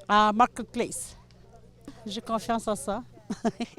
À Marketplace. J'ai confiance en ça.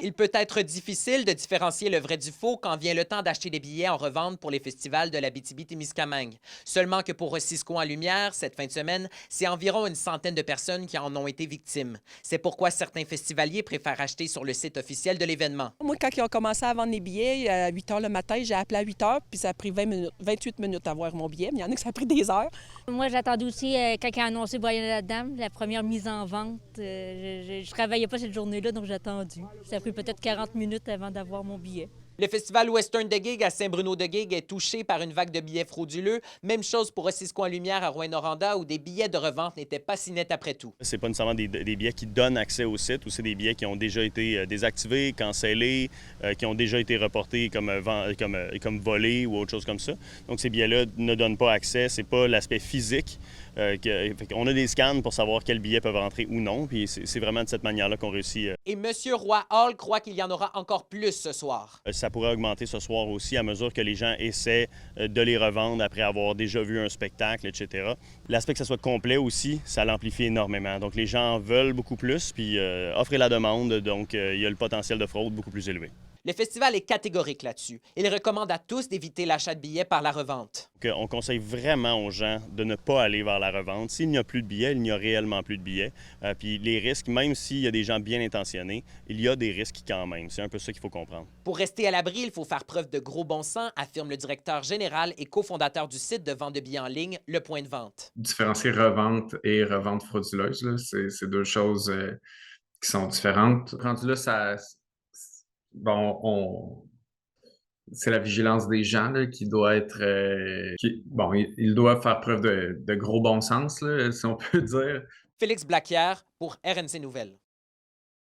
Il peut être difficile de différencier le vrai du faux quand vient le temps d'acheter des billets en revente pour les festivals de l'Abitibi-Témiscamingue. Seulement que pour Cisco en Lumière, cette fin de semaine, c'est environ une centaine de personnes qui en ont été victimes. C'est pourquoi certains festivaliers préfèrent acheter sur le site officiel de l'événement. Moi, quand ils ont commencé à vendre les billets à 8 h le matin, j'ai appelé à 8 h, puis ça a pris 20 minutes, 28 minutes à avoir mon billet. Mais il y en a que ça a pris des heures. Moi, j'attendais aussi, quand il a annoncé Voyons la Dame, la première mise en vente. Je ne travaillais pas cette journée-là, donc j'ai attendu. Ça a pris peut-être 40 minutes avant d'avoir mon billet. Le festival Western de Gig à Saint-Bruno-de-Gig est touché par une vague de billets frauduleux. Même chose pour Cisco en Lumière à Rouyn-Noranda où des billets de revente n'étaient pas si nets après tout. C'est pas nécessairement des billets qui donnent accès au site ou c'est des billets qui ont déjà été désactivés, cancellés, qui ont déjà été reportés comme volés ou autre chose comme ça. Donc ces billets-là ne donnent pas accès, c'est pas l'aspect physique. On a des scans pour savoir quels billets peuvent rentrer ou non, puis c'est vraiment de cette manière-là qu'on réussit. Et M. Roy Hall croit qu'il y en aura encore plus ce soir. Ça pourrait augmenter ce soir aussi à mesure que les gens essaient de les revendre après avoir déjà vu un spectacle, etc. L'aspect que ça soit complet aussi, ça l'amplifie énormément. Donc les gens en veulent beaucoup plus, puis offre et la demande, donc il y a le potentiel de fraude beaucoup plus élevé. Le festival est catégorique là-dessus. Il recommande à tous d'éviter l'achat de billets par la revente. On conseille vraiment aux gens de ne pas aller vers la revente. S'il n'y a plus de billets, il n'y a réellement plus de billets. Puis les risques, même s'il y a des gens bien intentionnés, il y a des risques quand même. C'est un peu ça qu'il faut comprendre. Pour rester à l'abri, il faut faire preuve de gros bon sens, affirme le directeur général et cofondateur du site de vente de billets en ligne, Le Point de Vente. Différencier revente et revente frauduleuse, là, c'est deux choses qui sont différentes. Rendu là, bon, c'est la vigilance des gens là, qui doit être... ils doivent faire preuve de gros bon sens, là, si on peut dire. Félix Blaquière pour RNC Nouvelles.